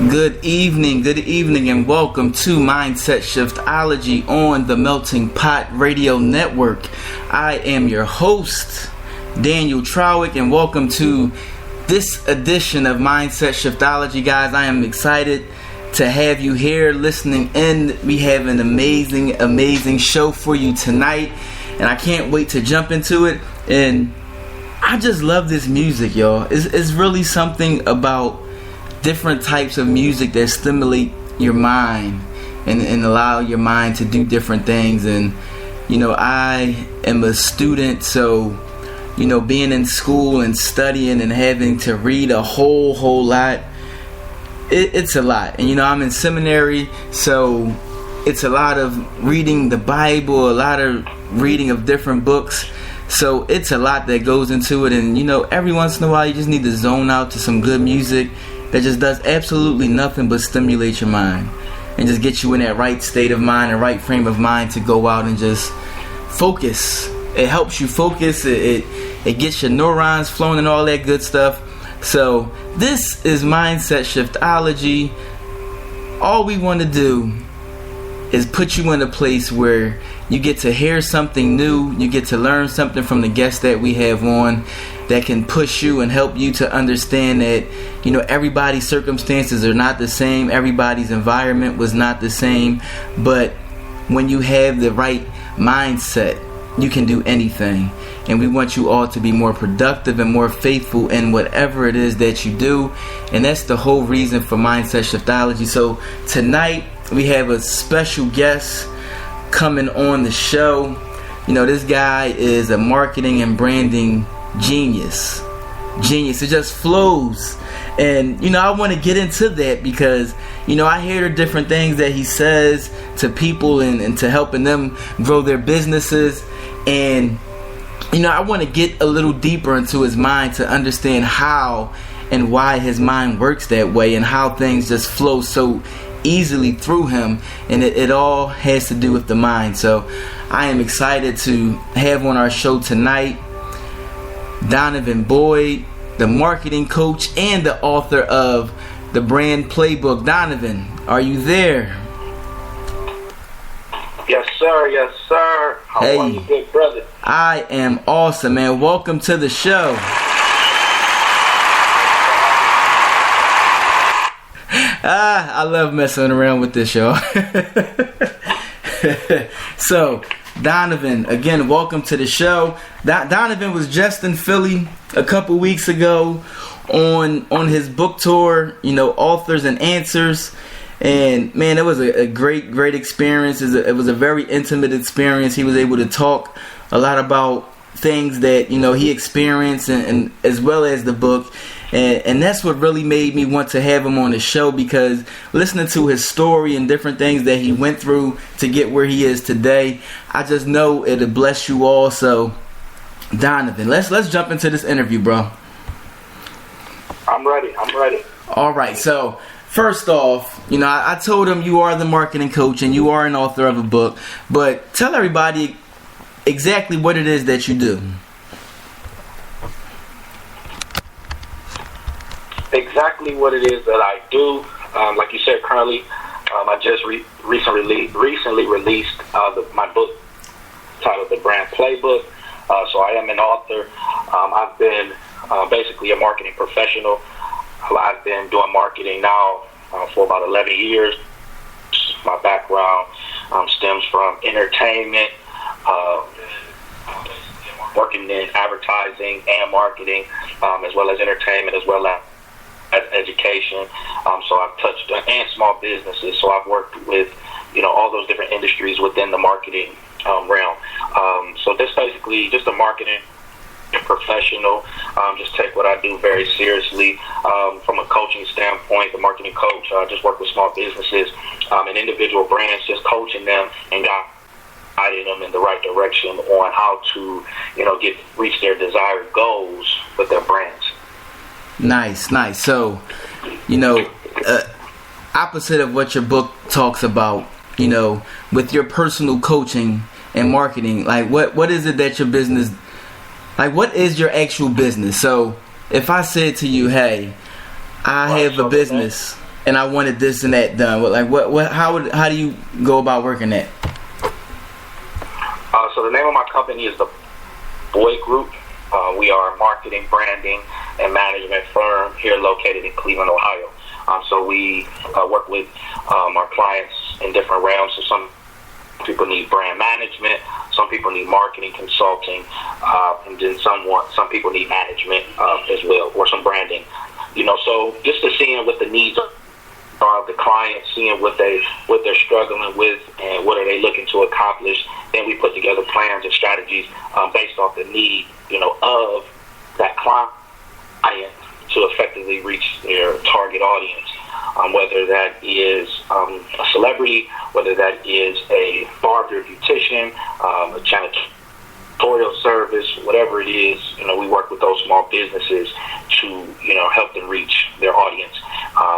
Good evening, and welcome to Mindset Shiftology on the Melting Pot Radio Network. I am your host, Daniel Trowick, and welcome to this edition of Mindset Shiftology, guys. I am excited to have you here listening in. We have an amazing show for you tonight, and I can't wait to jump into it. And I just love this music, y'all. It's really something about different types of music that stimulate your mind and allow your mind to do different things. And I am a student, so being in school and studying and having to read a whole lot, it's a lot. And I'm in seminary, so it's a lot of reading the Bible, a lot of reading of different books. So it's a lot that goes into it. And every once in a while you just need to zone out to some good music that just does absolutely nothing but stimulate your mind and just get you in that right state of mind and right frame of mind to go out and just focus. It helps you focus. It gets your neurons flowing and all that good stuff. So this is Mindset Shiftology. All we want to do is put you in a place where you get to hear something new. You get to learn something from the guests that we have on that can push you and help you to understand that everybody's circumstances are not the same. Everybody's environment was not the same. But when you have the right mindset, you can do anything. And we want you all to be more productive and more faithful in whatever it is that you do. And that's the whole reason for Mindset Shiftology. So tonight we have a special guest coming on the show. This guy is a marketing and branding genius. It just flows. And I want to get into that because I hear the different things that he says to people and to helping them grow their businesses. And I want to get a little deeper into his mind to understand how and why his mind works that way and how things just flow so easily through him. And it all has to do with the mind. So I am excited to have on our show tonight Donovan Boyd, the marketing coach and the author of the Brand Playbook. Donovan, are you there? Yes, sir. How are you, good brother? I am awesome, man. Welcome to the show. I love messing around with this show. So, Donovan, again, welcome to the show. Donovan was just in Philly a couple weeks ago on his book tour, Authors and Answers. And man, it was a great experience. It was a very intimate experience. He was able to talk a lot about things that he experienced and as well as the book. And that's what really made me want to have him on the show, because listening to his story and different things that he went through to get where he is today, I just know it'll bless you all. So Donovan, let's jump into this interview, bro. I'm ready. All right, so first off, I told him you are the marketing coach and you are an author of a book, but tell everybody exactly what it is that you do. Exactly what it is that I do. Like you said, currently, I just recently released my book titled The Brand Playbook. So I am an author. I've been basically a marketing professional. I've been doing marketing now for about 11 years. My background stems from entertainment, working in advertising and marketing, as well as entertainment, as well as education. So I've touched and small businesses. So I've worked with all those different industries within the marketing realm. So this basically just a marketing professional. Just take what I do very seriously. From a coaching standpoint, the marketing coach, just work with small businesses and individual brands, just coaching them and guiding them in the right direction on how to reach their desired goals with their brands. Nice. So, opposite of what your book talks about, with your personal coaching and marketing, like what is it that your business, like what is your actual business? So if I said to you, hey, I have a business and I wanted this and that done. Like how do you go about working that? So the name of my company is the Boyd Group. We are a marketing, branding, and management firm here located in Cleveland, Ohio. So we work with our clients in different realms. So some people need brand management, some people need marketing consulting, and then some people need management as well, or some branding. So just to seeing what the needs are of the client, seeing what they're struggling with and what are they looking to accomplish. Then we put together plans and strategies based off the need, of that client to effectively reach their target audience. Whether that is a celebrity, whether that is a barber, beautician, a janitorial service, whatever it is, we work with those small businesses to, help them reach their audience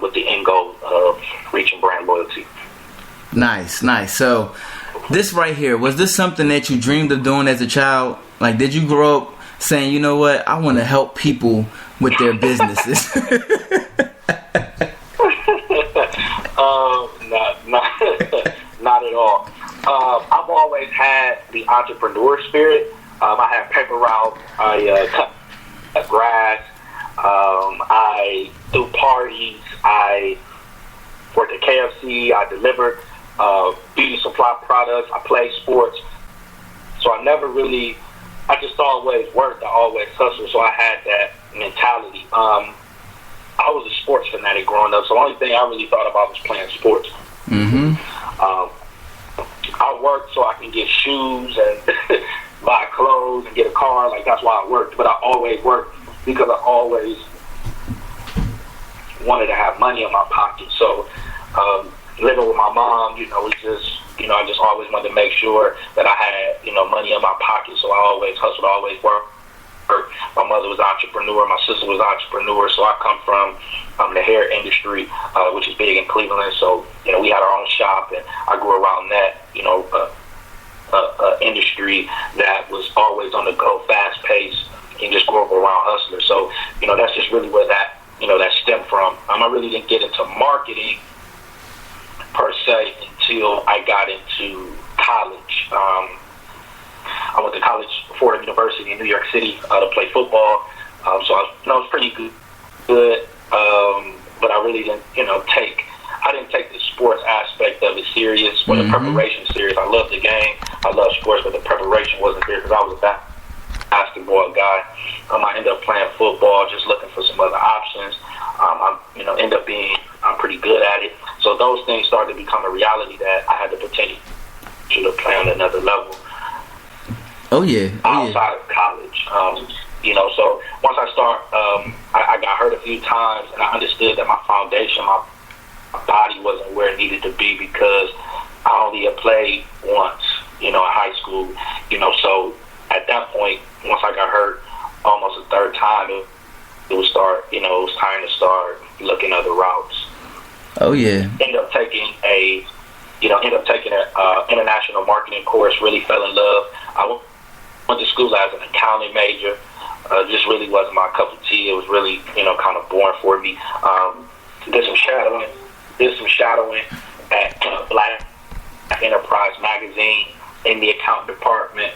with the end goal of reaching brand loyalty. Nice. So this right here, was this something that you dreamed of doing as a child? Like, did you grow up saying, you know what, I want to help people with their businesses? Not at all. I've always had the entrepreneur spirit. I had paper route. I cut grass. I threw parties. I worked at KFC. I delivered beauty supply products. I played sports. So I just always worked. I always hustled. So I had that mentality. I was a sports fanatic growing up. So the only thing I really thought about was playing sports. Mm-hmm. I worked so I can get shoes and buy clothes and get a car. Like, that's why I worked. But I always worked because I always wanted to have money in my pocket. So living with my mom, I just always wanted to make sure that I had, money in my pocket. So I always hustled, always worked. My mother was an entrepreneur. My sister was an entrepreneur. So I come from the hair industry, which is big in Cleveland. So, we had our own shop, and I grew around that, industry that was always on the go, fast paced, and just grew up around hustlers. So, that's just really where that stemmed from. I really didn't get into marketing per se until I got into college. I went to college, Fordham University in New York City, to play football. So I was pretty good. But I really didn't, I didn't take the sports aspect of it serious or the preparation serious. I loved the game. I loved sports, but the preparation wasn't there because I was a basketball guy. I ended up playing football, just looking for some other options. I ended up being pretty good at it. So those things started to become a reality that I had the potential to play on another level. Outside of college. So once I I got hurt a few times, and I understood that my foundation, my body wasn't where it needed to be because I only had played once, in high school. So at that point, once I got hurt almost a third time, it was time to start looking other routes. Ended up taking an international marketing course, really fell in love. I went to school as an accounting major. Just really wasn't my cup of tea. It was really, kind of boring for me. Did some shadowing at Black Enterprise magazine in the account department.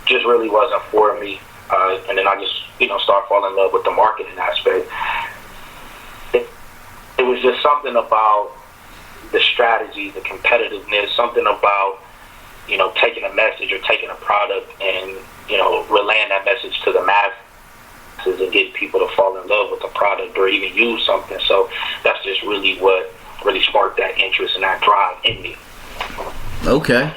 Just really wasn't for me. And then I just, started falling in love with the marketing aspect. It was just something about the strategy, the competitiveness, something about, taking a message or taking a product and, relaying that message to the masses and getting people to fall in love with the product or even use something. So that's just really what really sparked that interest and that drive in me. Okay.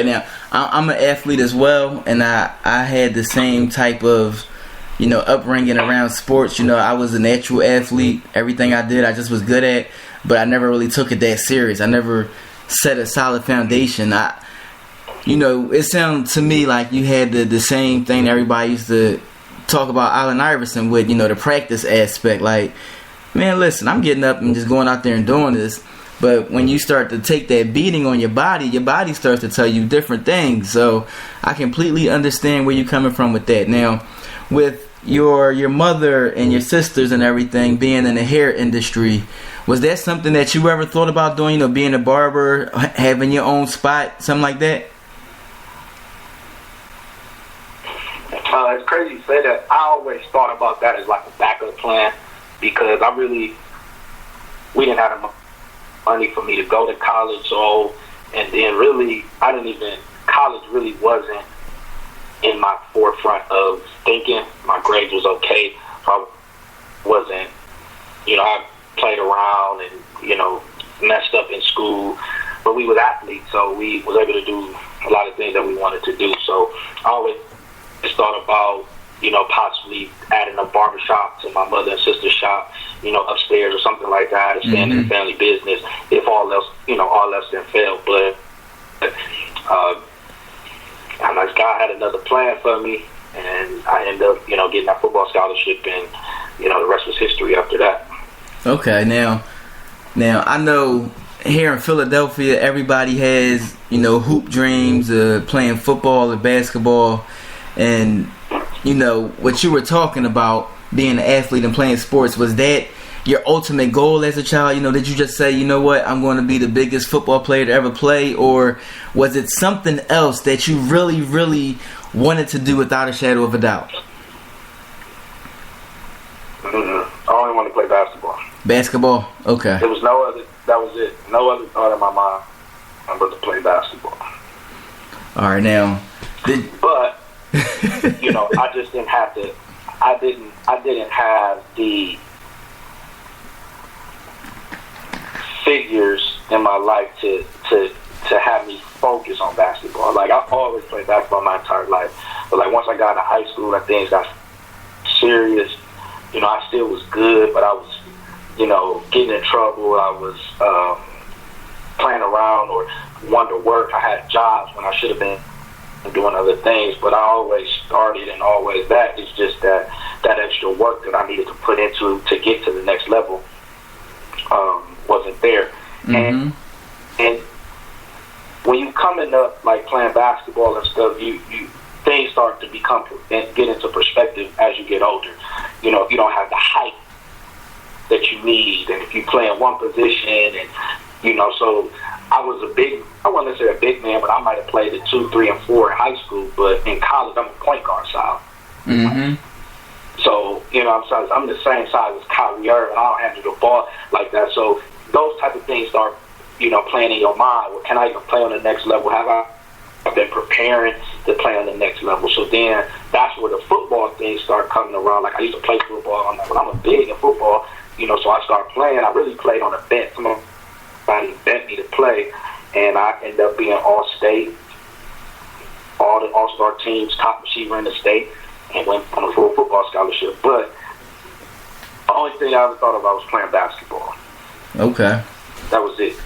Now, I'm an athlete as well, and I had the same type of, upbringing around sports. I was a natural athlete. Everything I did, I just was good at, but I never really took it that serious. I never set a solid foundation. It sounded to me like you had the same thing everybody used to talk about Allen Iverson with, the practice aspect. Like, man, listen, I'm getting up and just going out there and doing this. But when you start to take that beating on your body starts to tell you different things. So I completely understand where you're coming from with that. Now, with your mother and your sisters and everything being in the hair industry, Was that something that you ever thought about doing? You know, being a barber, having your own spot, something like that? It's crazy you say that. I always thought about that as like a backup plan because we didn't have the money for me to go to college, so, and then really, college really wasn't in my forefront of thinking. My grades was okay, so I wasn't, I played around and, messed up in school, but we was athletes, so we was able to do a lot of things that we wanted to do. So I always thought about, possibly adding a barbershop to my mother and sister's shop, upstairs or something like that, and staying in the family business if all else then failed. But God had another plan for me, and I ended up, getting that football scholarship, and, the rest was history after that. Okay, now I know here in Philadelphia, everybody has, hoop dreams, playing football or basketball, and, what you were talking about, being an athlete and playing sports, was that your ultimate goal as a child? Did you just say, I'm going to be the biggest football player to ever play, or was it something else that you really, really wanted to do without a shadow of a doubt? I only want to play basketball. Basketball? Okay. There was no other. That was it. No other thought in my mind but to play basketball. All right, now. But I just didn't have to. I didn't have the figures in my life to have me focus on basketball. Like, I've always played basketball my entire life, but like once I got into high school and things got serious, I still was good, but I was, getting in trouble. I was playing around or wanted to work. I had jobs when I should have been doing other things, but I always started, and always that is just that extra work that I needed to put into to get to the next level wasn't there. And when you coming up like playing basketball and stuff, you things start to get into perspective as you get older. If you don't have the height that you need, and if you play in one position, and so I wasn't necessarily a big man, but I might have played at 2, 3, and 4 in high school, but in college I'm a point guard style. So, I'm the same size as Kyrie Irving, and I don't handle the ball like that. So those type of things start, playing in your mind. Well, can I even play on the next level? Have I been preparing to play on the next level? So then that's where the football things start coming around. Like, I used to play football, when I was big in football, so I started playing. I really played on a bench. Somebody bent me to play, and I ended up being all-state, all the all-star teams, top receiver in the state, and went on a full football scholarship. But the only thing I ever thought about was playing basketball. Okay. That was it.